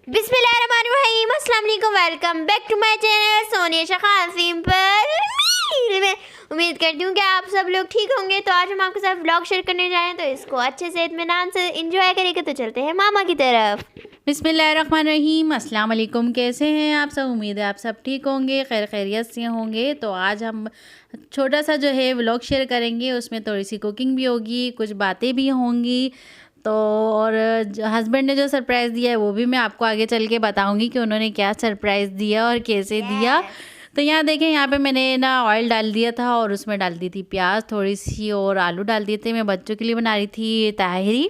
बिस्मिल्लाहिर्रहमानिर्रहीम, अस्सलाम वालेकुम, welcome back to my channel Sonia Shah simple में। उम्मीद करती हूँ कि आप सब लोग ठीक होंगे। तो आज हम आपके साथ व्लॉग शेयर करने जा रहे हैं, तो इसको अच्छे से इत्मीनान से एंजॉय करेंगे। तो चलते हैं मामा की तरफ। बिस्मिल्लाहिर्रहमानिर्रहीम, अस्सलाम वालेकुम। कैसे हैं आप सब? उम्मीद है आप सब ठीक होंगे, खैर खैरियत से होंगे। तो आज हम छोटा सा जो है व्लॉग शेयर करेंगे, उसमें थोड़ी सी कुकिंग भी होगी, कुछ बातें भी होंगी। तो और हस्बैंड ने जो सरप्राइज़ दिया है वो भी मैं आपको आगे चल के बताऊंगी कि उन्होंने क्या सरप्राइज़ दिया और कैसे दिया। तो यहाँ देखें, यहाँ पे मैंने ना ऑयल डाल दिया था और उसमें डाल दी थी प्याज थोड़ी सी और आलू डाल दिए थे। मैं बच्चों के लिए बना रही थी ताहिरी,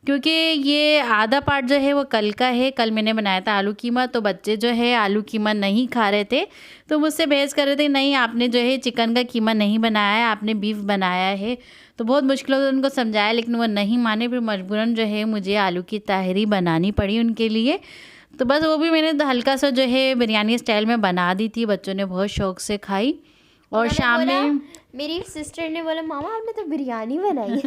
क्योंकि ये आधा पार्ट जो है वो कल का है। कल मैंने बनाया था आलू कीमा, तो बच्चे जो है आलू कीमा नहीं खा रहे थे, तो मुझसे बहस कर रहे थे, नहीं आपने जो है चिकन का कीमा नहीं बनाया है, आपने बीफ बनाया है। तो बहुत मुश्किलों से उनको समझाया, लेकिन वो नहीं माने। फिर मजबूरन जो है मुझे आलू की ताहिरी बनानी पड़ी उनके लिए। तो बस वो भी मैंने हल्का सा जो है बिरयानी स्टाइल में बना दी थी, बच्चों ने बहुत शौक से खाई। और शाम में मेरी सिस्टर ने बोला, मामा आपने तो बिरयानी बनाई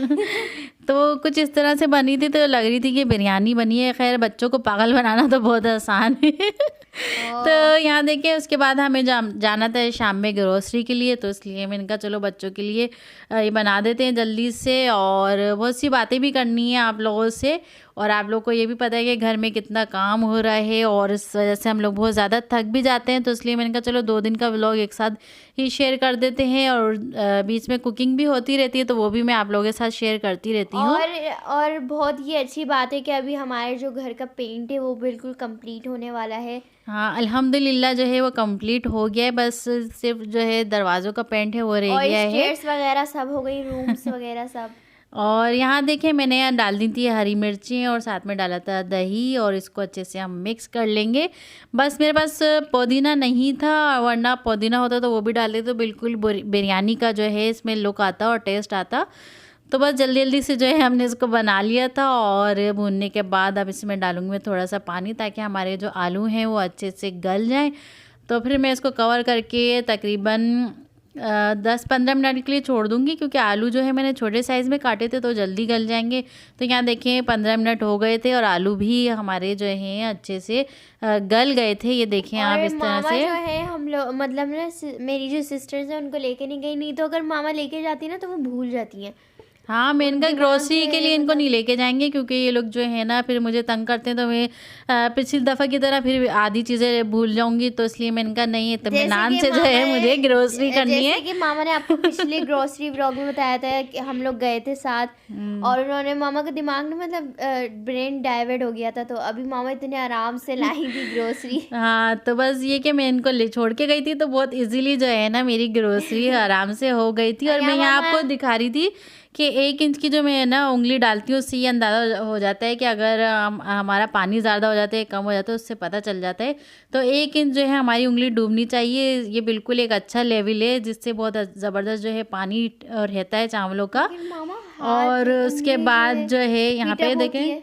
तो कुछ इस तरह से बनी थी, तो लग रही थी कि बिरयानी बनी है। खैर बच्चों को पागल बनाना तो बहुत आसान है तो यहाँ देखिए, उसके बाद हमें जाना था शाम में ग्रोसरी के लिए, तो इसलिए मैंने कहा चलो बच्चों के लिए ये बना देते हैं जल्दी से। और बहुत सी बातें भी करनी है आप लोगों से, और आप लोग को ये भी पता है कि घर में कितना काम हो रहा है, और इस वजह से हम लोग बहुत ज़्यादा थक भी जाते हैं। तो इसलिए मैंने कहा चलो 2 दिन का व्लॉग एक साथ ही शेयर कर देते हैं, और बीच में कुकिंग भी होती रहती है, तो वो भी मैं आप लोगों के साथ शेयर करती रहती हूँ। और बहुत ही अच्छी बात है कि अभी हमारे जो घर का पेंट है वो बिल्कुल कंप्लीट होने वाला है। हाँ अल्हम्दुलिल्लाह जो है वो कंप्लीट हो गया है, बस सिर्फ जो है दरवाज़ों का पेंट है वो रह और गया है। स्टेयर्स वगैरह सब हो गई, रूम्स वगैरह सब। और यहाँ देखिए, मैंने यहाँ डाल दी थी हरी मिर्ची और साथ में डाला था दही, और इसको अच्छे से हम मिक्स कर लेंगे। बस मेरे पास पुदीना नहीं था, वरना पुदीना होता तो वो भी डाल देते, तो बिल्कुल बिरयानी का जो है इसमें लुक आता और टेस्ट आता। तो बस जल्दी जल्दी से जो है हमने इसको बना लिया था। और भूनने के बाद अब इसमें डालूंगी मैं थोड़ा सा पानी, ताकि हमारे जो आलू हैं वो अच्छे से गल जाएं। तो फिर मैं इसको कवर करके तकरीबन 10-15 मिनट के लिए छोड़ दूंगी, क्योंकि आलू जो है मैंने छोटे साइज़ में काटे थे तो जल्दी गल जाएंगे। तो यहाँ देखें 15 मिनट हो गए थे और आलू भी हमारे जो हैं अच्छे से गल गए थे। ये देखें आप इस तरह से। जो है हम लोग मतलब ना, मेरी जो सिस्टर्स हैं उनको लेके नहीं गई, नहीं तो अगर मामा लेके जाती ना तो वो भूल जाती हैं। हाँ, मैं इनका ग्रोसरी के लिए इनको नहीं लेके जाएंगे, क्योंकि ये लोग जो है ना फिर मुझे तंग करते हैं। तो मैं पिछली दफ़ा की तरह फिर आधी चीज़ें भूल जाऊंगी, तो इसलिए मैंने कहा नहीं, इत्मीनान से जो है मुझे ग्रोसरी करनी है। जैसे कि मामा ने आपको पिछले ग्रोसरी व्लॉग में बताया था कि हम लोग गए थे साथ, और उन्होंने मामा के दिमाग में मतलब ब्रेन डाइवर्ट हो गया था, तो अभी मामा इतने आराम से लाई थी ग्रोसरी। हाँ, तो बस ये कि मैं इनको ले छोड़ के गई थी, तो बहुत इजीली जो है ना मेरी ग्रोसरी आराम से हो गई थी। और मैं यहाँ आपको दिखा रही थी कि 1 इंच की जो मैं ना उंगली डालती हूँ, उससे ये अंदाज़ा हो जाता है कि अगर हमारा पानी ज़्यादा हो जाता है कम हो जाता है, उससे पता चल जाता है। तो 1 इंच जो है हमारी उंगली डूबनी चाहिए। ये बिल्कुल एक अच्छा लेवल है, जिससे बहुत ज़बरदस्त जो है पानी रहता है चावलों का। और उसके बाद जो है यहाँ पे देखें,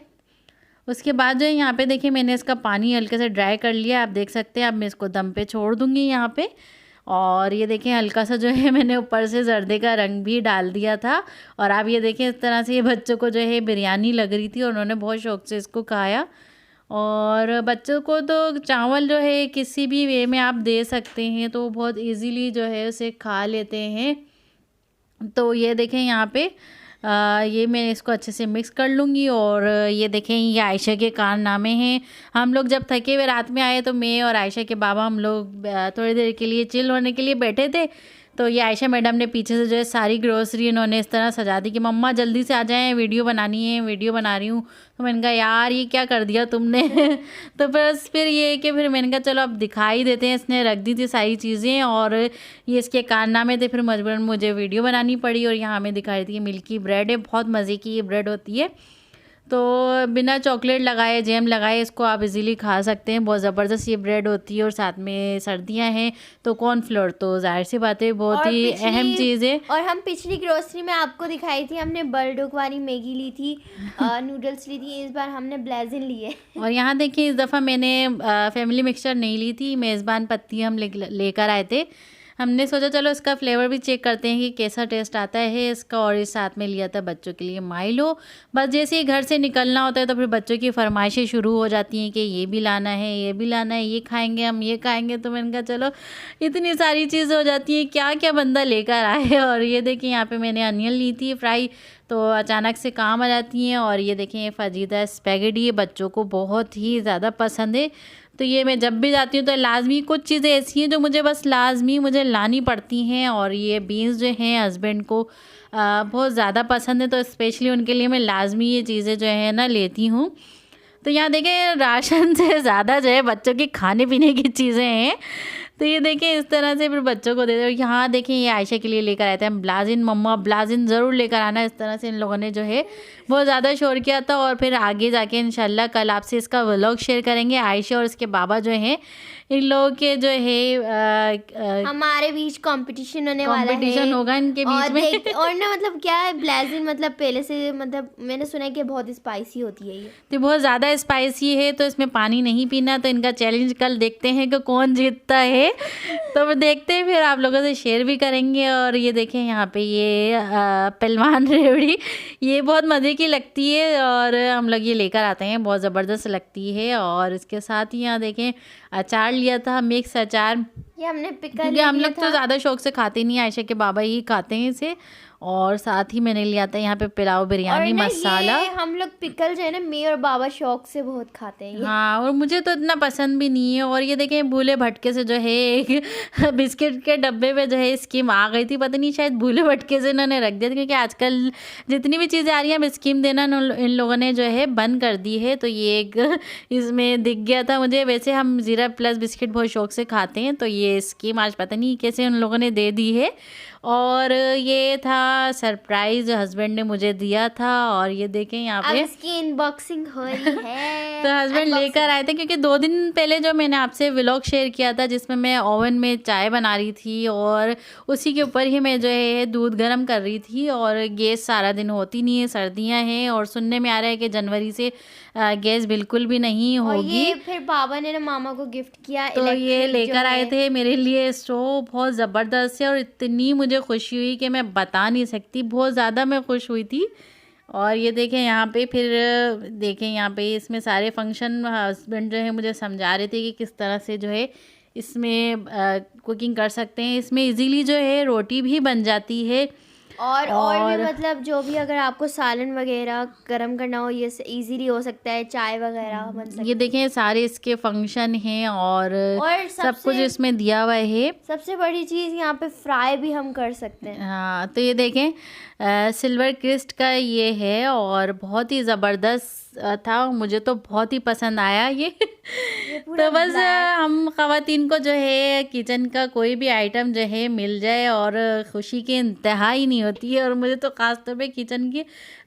उसके बाद जो है यहाँ पे देखिए मैंने इसका पानी हल्के से ड्राई कर लिया, आप देख सकते हैं। अब मैं इसको दम पे छोड़ दूँगी यहाँ पे। और ये देखें हल्का सा जो है मैंने ऊपर से जर्दे का रंग भी डाल दिया था। और आप ये देखें इस तरह से ये बच्चों को जो है बिरयानी लग रही थी, और उन्होंने बहुत शौक से इसको खाया। और बच्चों को तो चावल जो है किसी भी वे में आप दे सकते हैं, तो वो बहुत इजीली जो है उसे खा लेते हैं। तो ये देखें यहाँ पे ये मैं इसको अच्छे से मिक्स कर लूँगी। और ये देखें, ये आयशा के कारनामे हैं। हम लोग जब थके हुए रात में आए, तो मैं और आयशा के बाबा हम लोग थोड़ी देर के लिए चिल होने के लिए बैठे थे। तो ये आयशा मैडम ने पीछे से जो है सारी ग्रोसरी इन्होंने इस तरह सजा दी कि मम्मा जल्दी से आ जाएं, वीडियो बनानी है, वीडियो बना रही हूँ। तो मैंने कहा यार ये क्या कर दिया तुमने तो बस फिर ये कि फिर मैंने कहा चलो अब दिखाई देते हैं। इसने रख दी थी सारी चीज़ें, और ये इसके कारनामे थे, फिर मजबूरन मुझे वीडियो बनानी पड़ी। और यहाँ हमें दिखाई थी मिल्की ब्रेड है, बहुत मज़े की ये ब्रेड होती है। तो बिना चॉकलेट लगाए जैम लगाए इसको आप इजीली खा सकते हैं, बहुत ज़बरदस्त ये ब्रेड होती है। और साथ में सर्दियां हैं तो कॉर्नफ्लोर तो जाहिर सी बात है बहुत ही अहम चीज़ है। और हम पिछली ग्रोसरी में आपको दिखाई थी, हमने बर्डुक वाली मैगी ली थी, नूडल्स ली थी। इस बार हमने ब्लेज़िन लिए। और यहाँ देखिए इस दफ़ा मैंने फैमिली मिक्सचर नहीं ली थी, मेज़बान पत्ती हम लेकर आए थे। हमने सोचा चलो इसका फ्लेवर भी चेक करते हैं कि कैसा टेस्ट आता है इसका। और इस साथ में लिया था बच्चों के लिए माइलो। बस जैसे ही घर से निकलना होता है तो फिर बच्चों की फरमाइशें शुरू हो जाती हैं कि ये भी लाना है, ये भी लाना है, ये खाएंगे हम, ये खाएंगे। तो मैंने कहा चलो इतनी सारी चीज़ हो जाती है, क्या क्या बंदा लेकर आए। और ये देखिए यहाँ पे मैंने अनियन ली थी फ्राई, तो अचानक से काम आ जाती हैं। और ये देखें ये फजीदा स्पैगेटी बच्चों को बहुत ही ज़्यादा पसंद है। तो ये मैं जब भी जाती हूँ तो लाजमी कुछ चीज़ें ऐसी हैं जो मुझे बस लाजमी मुझे लानी पड़ती हैं। और ये बीन्स जो हैं हस्बैंड को बहुत ज़्यादा पसंद है, तो स्पेशली उनके लिए मैं लाजमी ये चीज़ें जो है ना लेती हूँ। तो यहाँ देखें राशन से ज़्यादा जो है बच्चों की खाने पीने की चीज़ें हैं। तो ये देखें इस तरह से फिर बच्चों को दे दो। यहाँ देखें ये आयशा के लिए लेकर आए थे हम ब्लाजिन। मम्मा ब्लाजिन ज़रूर लेकर आना। इस तरह से इन लोगों ने जो है बहुत ज़्यादा शोर किया था। और फिर आगे जाके इंशाल्लाह कल आपसे इसका व्लॉग शेयर करेंगे। आयशा और इसके बाबा जो हैं इन लोगों के जो है हमारे बीच कंपटीशन होने वाला है। कंपटीशन होगा इनके बीच में। और ना मतलब क्या है ब्लाजिन मतलब पहले से मतलब मैंने सुना है कि बहुत स्पाइसी होती है ये। तो बहुत ज़्यादा स्पाइसी है तो इसमें पानी नहीं पीना। तो इनका चैलेंज कल देखते हैं कि कौन जीतता है। तो वो देखते हैं फिर आप लोगों से शेयर भी करेंगे। और ये देखें यहाँ पे ये पहलवान रेवड़ी ये बहुत मज़े की लगती है और हम लोग ये लेकर आते हैं, बहुत ज़बरदस्त लगती है। और इसके साथ ही यहाँ देखें अचार लिया था, मिक्स अचार। ये हमने पिकल क्योंकि हम लोग तो ज़्यादा शौक से खाते नहीं, आयशा के बाबा ही खाते हैं इसे। और साथ ही मैंने लिया था यहाँ पे पुलाव बिरयानी मसाला। हम लोग पिकल जो है ना मैं और बाबा शौक से बहुत खाते हैं ये। हाँ, और मुझे तो इतना पसंद भी नहीं है। और ये देखें भूले भटके से जो है एक बिस्किट के डब्बे में जो है स्कीम आ गई थी, पता नहीं शायद भूले भटके से इन्होंने रख दिया था, क्योंकि आजकल जितनी भी चीज़ें आ रही हैं स्कीम देना इन लोगों ने जो है बंद कर दी है। तो ये एक इसमें दिख गया था मुझे। वैसे हम ज़ीरा प्लस बिस्किट बहुत शौक से खाते हैं, तो ये स्कीम आज पता नहीं कैसे उन लोगों ने दे दी है। और ये था सरप्राइज हस्बैंड ने मुझे दिया था। और ये देखें यहाँ पे इसकी अनबॉक्सिंग हो रही है। तो हस्बैंड लेकर आए थे, क्योंकि 2 दिन पहले जो मैंने आपसे व्लॉग शेयर किया था जिसमें मैं ओवन में चाय बना रही थी और उसी के ऊपर ही मैं जो है दूध गर्म कर रही थी। और गैस सारा दिन होती नहीं है, सर्दियाँ हैं और सुनने में आ रहा है कि जनवरी से गैस बिल्कुल भी नहीं होगी। ये फिर बाबा ने ना मामा को गिफ्ट किया। तो ये लेकर आए थे मेरे लिए स्टोव, बहुत ज़बरदस्त है। और इतनी मुझे खुशी हुई कि मैं बता नहीं सकती, बहुत ज़्यादा मैं खुश हुई थी। और ये देखें यहाँ पे फिर देखें यहाँ पे इसमें सारे फंक्शन हस्बैंड जो है मुझे समझा रहे थे कि किस तरह से जो है इसमें कुकिंग कर सकते हैं। इसमें इजीली जो है रोटी भी बन जाती है। और भी मतलब जो भी अगर आपको सालन वगैरह गरम करना हो ये इजीली हो सकता है, चाय वगैरह बन सकती है। ये देखें सारे इसके फंक्शन हैं और सब कुछ इसमें दिया हुआ है। सबसे बड़ी चीज़ यहाँ पे फ्राई भी हम कर सकते हैं। हाँ, तो ये देखें सिल्वर क्रिस्ट का ये है और बहुत ही ज़बरदस्त था, मुझे तो बहुत ही पसंद आया ये तो बस हम ख़वातीन को जो है किचन का कोई भी आइटम जो है मिल जाए और ख़ुशी की इंतहा ही नहीं होती है। और मुझे तो ख़ास तौर पे किचन की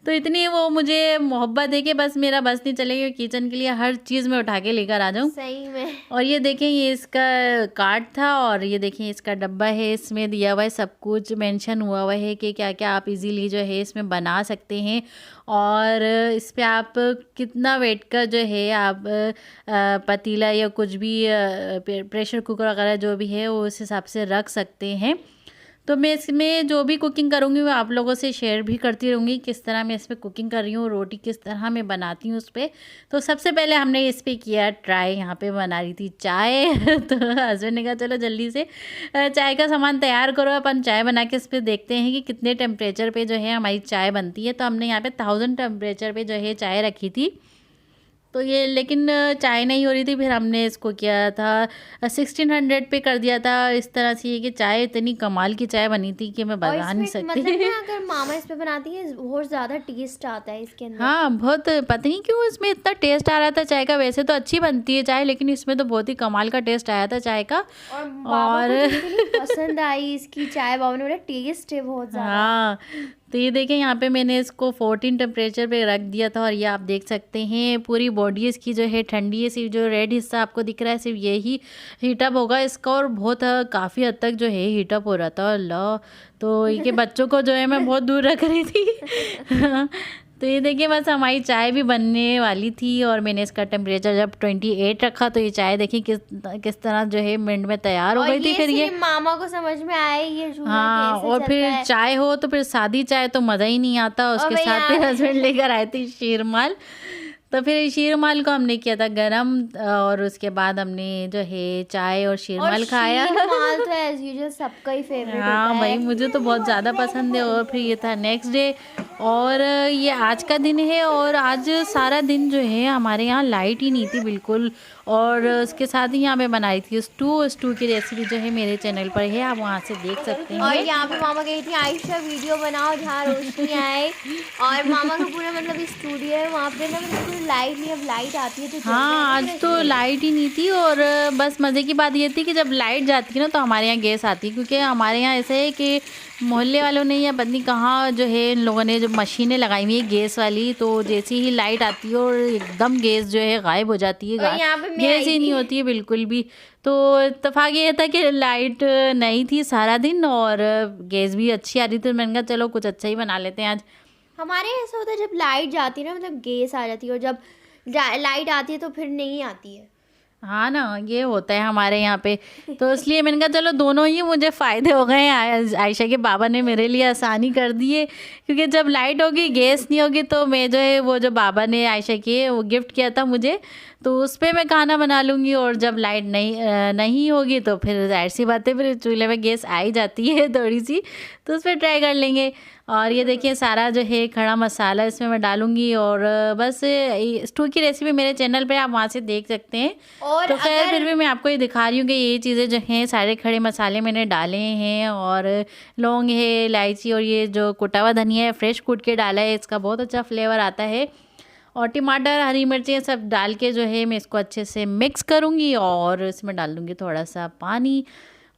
तो इतनी वो मुझे मोहब्बत है कि बस मेरा बस नहीं चलेगा, किचन के लिए हर चीज़ में उठा के लेकर आ जाऊँ सही में। और ये देखें ये इसका कार्ड था और ये देखें इसका डब्बा है, इसमें दिया हुआ है सब कुछ मेंशन हुआ हुआ है कि क्या क्या आप इजीली जो है इसमें बना सकते हैं। और इस पे आप कितना वेट का जो है आप पतीला या कुछ भी प्रेशर कुकर वगैरह जो भी है वो उस हिसाब से रख सकते हैं। तो मैं इसमें जो भी कुकिंग करूँगी वो आप लोगों से शेयर भी करती रहूँगी, किस तरह मैं इस पर कुकिंग कर रही हूँ, रोटी किस तरह मैं बनाती हूँ उस पर। तो सबसे पहले हमने इस पर किया ट्राई, यहाँ पे बना रही थी चाय तो हस्बैंड ने कहा चलो जल्दी से चाय का सामान तैयार करो, अपन चाय बना के इस पर देखते हैं कि कितने टेम्परेचर पे जो है हमारी चाय बनती है। तो हमने यहाँ पे 1000 टेम्परेचर पे जो है चाय रखी थी, तो ये लेकिन चाय नहीं हो रही थी। फिर हमने इसको किया था 1600 पे कर दिया था। इस तरह से ये कि चाय इतनी कमाल की चाय बनी थी कि मैं बता नहीं सकती। मतलब ना अगर मामा इस पे बनाती है बहुत ज़्यादा टेस्ट आता है इसके अंदर। हाँ, बहुत पता नहीं क्यों इसमें इतना टेस्ट आ रहा था चाय का। वैसे तो अच्छी बनती है चाय, लेकिन इसमें तो बहुत ही कमाल का टेस्ट आया था चाय का। और पसंद आई इसकी चाय, बाबा ने बोला टेस्ट है बहुत ज़्यादा। हाँ, तो ये देखें यहाँ पे मैंने इसको 14 टेम्परेचर पे रख दिया था और ये आप देख सकते हैं पूरी बॉडी इसकी जो है ठंडी है। सिर्फ जो रेड हिस्सा आपको दिख रहा है सिर्फ यही हीटअप होगा इसका, और बहुत काफ़ी हद तक जो है हीटअप हो रहा था। अल्लाह, तो ये बच्चों को जो है मैं बहुत दूर रख रही थी तो ये देखिए बस हमारी चाय भी बनने वाली थी और मैंने इसका टेम्परेचर जब 28 रखा तो ये चाय देखिए किस तरह जो है मिनट में तैयार हो गई थी। फिर ये मामा को समझ में आया ये चूल्हा हाँ, कैसे और चलता फिर है। चाय हो तो फिर सादी चाय तो मज़ा ही नहीं आता। उसके भाई साथ फिर हस्बैंड लेकर आए थे शीरमाल, तो फिर शीरमाल को हमने किया था गरम और उसके बाद हमने जो है चाय और शीरमाल खाया। शीरमाल तो एज यूजुअल सबका ही फेवरेट होता हाँ है। भाई, मुझे तो बहुत ज़्यादा पसंद है। और फिर ये था नेक्स्ट डे और ये आज का दिन है और आज सारा दिन जो है हमारे यहाँ लाइट ही नहीं थी बिल्कुल। और उसके साथ ही यहाँ पे बनाई थी स्टू की रेसिपी जो है मेरे चैनल पर है, आप वहाँ से देख सकते और हैं। यहाँ पे मामा गई थी आयशा वीडियो बनाओ जहाँ रोशनी आए, और मामा का पूरा मतलब स्टूडियो है वहाँ पे ना, मतलब लाइट नहीं, अब लाइट आती है तो हाँ, आज तो लाइट ही नहीं थी। और बस मज़े की बात ये थी कि जब लाइट जाती है ना तो हमारे यहाँ गैस आती है, क्योंकि हमारे यहाँ ऐसे है कि मोहल्ले वालों ने या पत्नी कहाँ जो है इन लोगों ने जो मशीनें लगाई हुई है गैस वाली, तो जैसे ही लाइट आती है और एकदम गैस जो है गायब हो जाती है, गैस ही नहीं होती है बिल्कुल भी। तो इत्तेफाक ये था कि लाइट नहीं थी सारा दिन और गैस भी अच्छी आ रही थी। मैंने कहा चलो कुछ अच्छा ही बना लेते हैं आज। हमारे ऐसा होता है जब लाइट जाती है ना मतलब गैस आ जाती है, और जब लाइट आती है तो फिर नहीं आती है। हाँ ना, ये होता है हमारे यहाँ पे। तो इसलिए मैंने कहा चलो दोनों ही मुझे फ़ायदे हो गए हैं। आयशा के बाबा ने मेरे लिए आसानी कर दी है, क्योंकि जब लाइट होगी गैस नहीं होगी तो मैं जो है वो जो बाबा ने आयशा की वो गिफ्ट किया था मुझे, तो उस पर मैं खाना बना लूँगी। और जब लाइट नहीं होगी तो फिर जाहिर सी बात है फिर चूल्हे में गैस आ ही जाती है थोड़ी सी, तो उस पर ट्राई कर लेंगे। और ये देखिए सारा जो है खड़ा मसाला इसमें मैं डालूंगी। और बस स्टू की रेसिपी मेरे चैनल पे आप वहाँ से देख सकते हैं। और तो खैर फिर भी मैं आपको ये दिखा रही हूँ कि ये चीज़ें जो हैं सारे खड़े मसाले मैंने डाले हैं, और लौंग है, इलायची, और ये जो कुटा हुआ धनिया है फ्रेश कूट के डाला है, इसका बहुत अच्छा फ्लेवर आता है। और टमाटर, हरी मिर्चें सब डाल के जो है मैं इसको अच्छे से मिक्स करूँगी और इसमें डाल दूँगी थोड़ा सा पानी,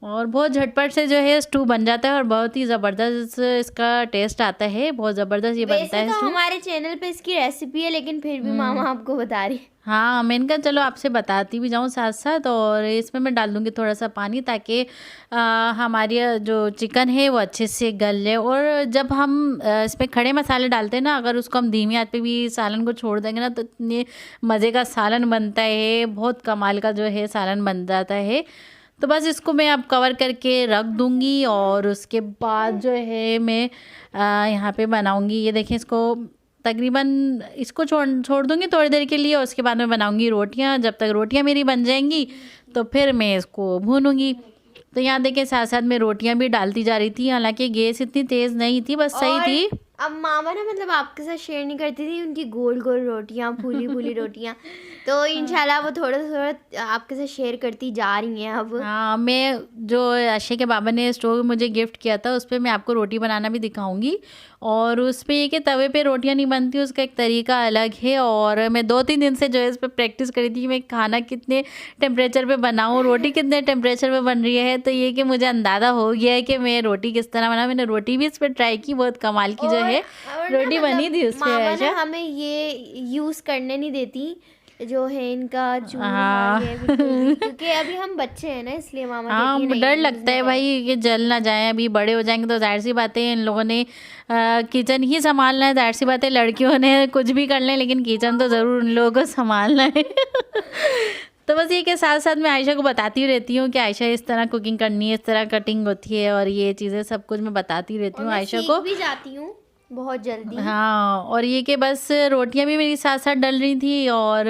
और बहुत झटपट से जो है स्टू बन जाता है और बहुत ही ज़बरदस्त इसका टेस्ट आता है। बहुत ज़बरदस्त ये बनता है तो स्टू। हमारे चैनल पे इसकी रेसिपी है, लेकिन फिर भी मामा आपको बता रही है। हाँ, मैंने कहा चलो आपसे बताती भी जाऊँ साथ साथ। और इसमें मैं डाल दूँगी थोड़ा सा पानी, ताकि हमारी जो चिकन है वो अच्छे से गल जाए। और जब हम इसमें खड़े मसाले डालते हैं ना, अगर उसको हम धीमी आंच पे भी सालन को छोड़ देंगे ना तो इतने मज़े का सालन बनता है, बहुत कमाल का जो है सालन बन जाता है। तो बस इसको मैं अब कवर करके रख दूँगी और उसके बाद जो है मैं यहाँ पे बनाऊँगी। ये देखें, इसको तकरीबन इसको छोड़ दूँगी थोड़ी देर के लिए, और उसके बाद मैं बनाऊँगी रोटियाँ। जब तक रोटियाँ मेरी बन जाएंगी तो फिर मैं इसको भूनूँगी। तो यहाँ देखें साथ साथ मैं रोटियाँ भी डालती जा रही थी, हालांकि गैस इतनी तेज़ नहीं थी, बस सही थी। अब मामा ना मतलब आपके साथ शेयर नहीं करती थी उनकी गोल गोल रोटियां, फूली फूली रोटियां, तो इंशाल्लाह वो थोड़ा थोड़ा आपके साथ शेयर करती जा रही हैं अब। हाँ, मैं जो आयशा के बाबा ने स्टोव मुझे गिफ्ट किया था उस पर मैं आपको रोटी बनाना भी दिखाऊंगी। और उस पर ये कि तवे पे रोटियां नहीं बनती, उसका एक तरीका अलग है। और मैं 2-3 दिन से जो है इस पर प्रैक्टिस करी थी कि मैं खाना कितने टेम्परेचर पे बनाऊँ, रोटी कितने टेम्परेचर पे बन रही है। तो ये कि मुझे अंदाज़ा हो गया है कि मैं रोटी किस तरह बनाऊँ। मैंने रोटी भी इस पर ट्राई की, बहुत कमाल की जो है रोटी बनी थी उस पर। मामा ना हमें ये यूज़ करने नहीं देती जो है इनका चूल्हा, ये बिल्कुल, क्योंकि अभी हम बच्चे हैं ना, इसलिए मामा हाँ, कहती है डर लगता है भाई कि जल ना जाए। अभी बड़े हो जाएंगे तो जाहिर सी बात है इन लोगों ने किचन ही संभालना है। जाहिर सी बात है लड़कियों ने कुछ भी कर लें, लेकिन किचन तो ज़रूर उन लोगों को संभालना है। तो बस ये के साथ साथ मैं आयशा को बताती रहती हूँ कि आयशा इस तरह कुकिंग करनी है, इस तरह कटिंग होती है, और ये चीज़ें सब कुछ मैं बताती रहती हूँ आयशा को। भी जाती हूँ बहुत जल्दी। हाँ, और ये कि बस रोटियां भी मेरी साथ साथ डल रही थी, और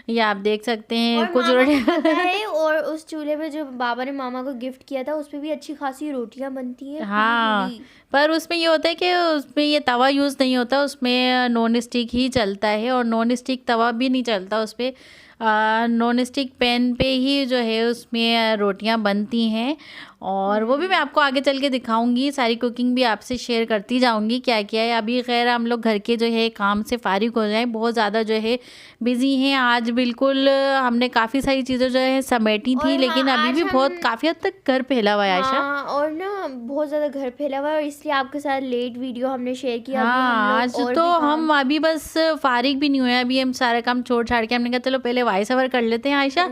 ये आप देख सकते हैं कुछ रोटियां है। और उस चूल्हे पे जो बाबा ने मामा को गिफ्ट किया था उस पे भी अच्छी खासी रोटियां बनती हैं। हाँ, पर उसमें ये होता है कि उसमें ये तवा यूज़ नहीं होता, उसमें नॉन स्टिक ही चलता है। और नॉन स्टिक तवा भी नहीं चलता उस पर, नॉन स्टिक पैन पे ही जो है उसमें रोटियां बनती हैं। और वो भी मैं आपको आगे चल के दिखाऊंगी, सारी कुकिंग भी आपसे शेयर करती जाऊंगी क्या क्या है। अभी खैर हम लोग घर के जो है काम से फारिग हो जाएं, बहुत ज़्यादा जो है बिज़ी हैं आज। बिल्कुल हमने काफ़ी सारी चीज़ें जो है समेटी थी, लेकिन अभी भी बहुत काफ़ी हद तक घर फैला हुआ है आयशा। और ना बहुत ज़्यादा घर फैला हुआ है, और इसलिए आपके साथ लेट वीडियो हमने शेयर किया। हाँ, आज तो हम अभी बस फारिग भी नहीं हुए, अभी हम सारा काम छोड़ छाड़ के हमने कहा चलो पहले वॉइस ओवर कर लेते हैं आयशा,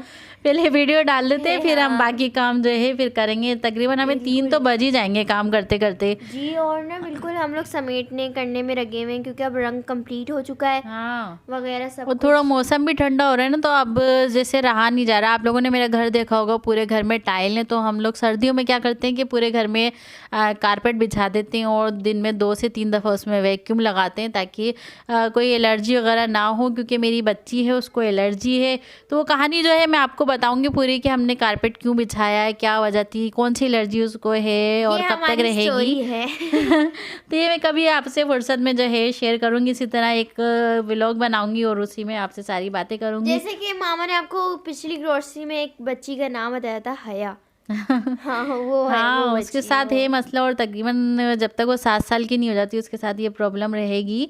पहले वीडियो डाल देते हैं, फिर हम बाकी काम जो है फिर करेंगे। तकरीबन हमें 3 तो बज ही जाएंगे काम करते करते जी। और ना बिल्कुल हम लोग समेटने करने में लगे हुए हैं क्योंकि अब रंग कंप्लीट हो चुका है हाँ वगैरह सब और थोड़ा मौसम भी ठंडा हो रहा है ना, तो अब जैसे रहा नहीं जा रहा। आप लोगों ने मेरा घर देखा होगा, पूरे घर में टाइल है, तो हम लोग सर्दियों में क्या करते हैं कि पूरे घर में कारपेट बिछा देते हैं और दिन में 2 से 3 दफ़ा उसमें वैक्यूम लगाते हैं ताकि कोई एलर्जी वगैरह ना हो, क्योंकि मेरी बच्ची है उसको एलर्जी है। तो वो कहानी जो है मैं आपको बताऊंगी पूरी कि हमने कारपेट क्यों बिछाया है, क्या वजह थी, कौन सी एलर्जी उसको है और कब तक रहेगी है। तो ये मैं कभी आपसे फुर्सत में जो है शेयर करूंगी, इसी तरह एक व्लॉग बनाऊंगी और उसी में आपसे सारी बातें करूंगी। जैसे कि मामा ने आपको पिछली ग्रोसरी में एक बच्ची का नाम बताया था, हया। हाँ वो है, हाँ वो उसके बच्ची साथ है मसला, और तकरीबन जब तक वो 7 साल की नहीं हो जाती उसके साथ ये प्रॉब्लम रहेगी।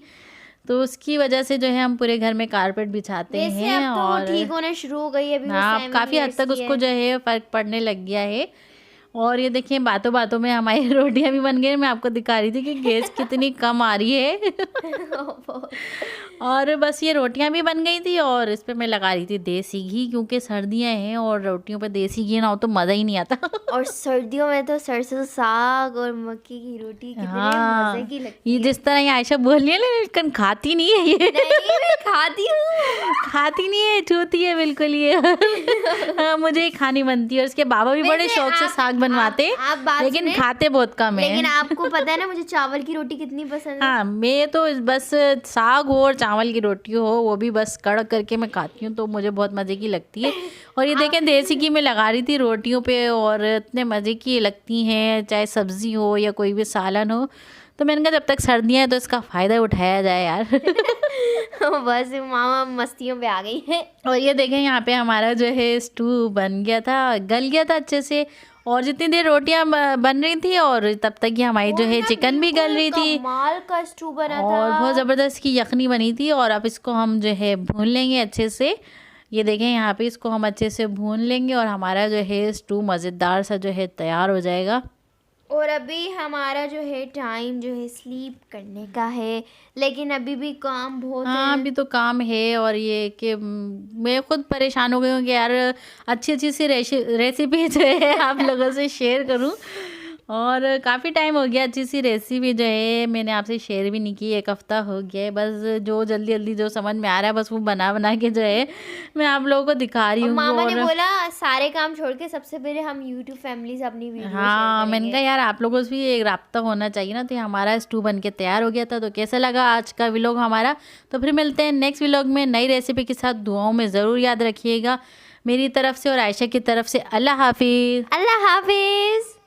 तो उसकी वजह से जो है हम पूरे घर में कारपेट बिछाते वैसे हैं अब तो वो और ठीक होना शुरू हो गई है अभी। हाँ काफ़ी हद तक उसको जो है फ़र्क पड़ने लग गया है। और ये देखिए बातों बातों में हमारी रोटियां भी बन गई। मैं आपको दिखा रही थी कि गैस कितनी कम आ रही है और बस ये रोटियां भी बन गई थी और इस पे मैं लगा रही थी देसी घी, क्योंकि सर्दियां हैं और रोटियों पे देसी घी ना हो तो मज़ा ही नहीं आता और सर्दियों में तो सरसों साग और मक्की की रोटी कितने मजे की लगती ये है। जिस तरह ये आयशा बोल रही है ना, लेकिन खाती नहीं है ये। नहीं मैं खाती हूँ। खाती नहीं है, छूती है बिल्कुल ये हाँ, मुझे ही खानी बनती है। और उसके बाबा भी बड़े शौक से साग बनवाते, आप बात लेकिन सुने? खाते बहुत कम है। लेकिन आपको पता है ना मुझे चावल की रोटी कितनी पसंद है। हाँ मैं तो बस साग हो और चावल की रोटी हो वो भी बस कड़क करके मैं खाती हूँ, तो मुझे बहुत मज़े की लगती है। और ये देखें देसी घी में लगा रही थी रोटियों पे और इतने मज़े की लगती हैं, चाहे सब्ज़ी हो या कोई भी सालन हो। तो मैंने कहा जब तक सर्दियाँ हैं तो इसका फ़ायदा उठाया जाए यार बस मामा मस्तियों पे आ गई है। और ये देखें यहाँ पे हमारा जो है स्टू बन गया था, गल गया था अच्छे से। और जितनी देर रोटियां बन रही थी और तब तक ये हमारी जो है चिकन भी गल रही थी, कमाल का स्टू बना था और बहुत ज़बरदस्त की यखनी बनी थी। और अब इसको हम जो है भून लेंगे अच्छे से। ये देखें यहाँ पे इसको हम अच्छे से भून लेंगे और हमारा जो है स्टू मज़ेदार सा जो है तैयार हो जाएगा। और अभी हमारा जो है टाइम जो है स्लीप करने का है, लेकिन अभी भी काम बहुत हाँ है। अभी तो काम है। और ये कि मैं खुद परेशान हो गई हूँ कि यार अच्छी अच्छी सी रेसिपी जो है आप लोगों से शेयर करूँ, और काफ़ी टाइम हो गया अच्छी सी रेसिपी जो है मैंने आपसे शेयर भी नहीं की, 1 हफ़्ता हो गया है। बस जो जल्दी जल्दी जो समझ में आ रहा है बस वो बना बना के जो है मैं आप लोगों को दिखा रही और हूँ। मामा ने बोला सारे काम छोड़ के सबसे पहले हम YouTube फैमिली से अपनी वीडियो हाँ मैंने कहा यार आप लोगों से भी एक राब्ता होना चाहिए ना। तो हमारा स्टू बन के तैयार हो गया था। तो कैसा लगा आज का व्लॉग हमारा? तो फिर मिलते हैं नेक्स्ट व्लॉग में नई रेसिपी के साथ। दुआओं में ज़रूर याद रखिएगा मेरी तरफ से और आयशा की तरफ से। अल्लाह हाफिज़। अल्लाह हाफिज़।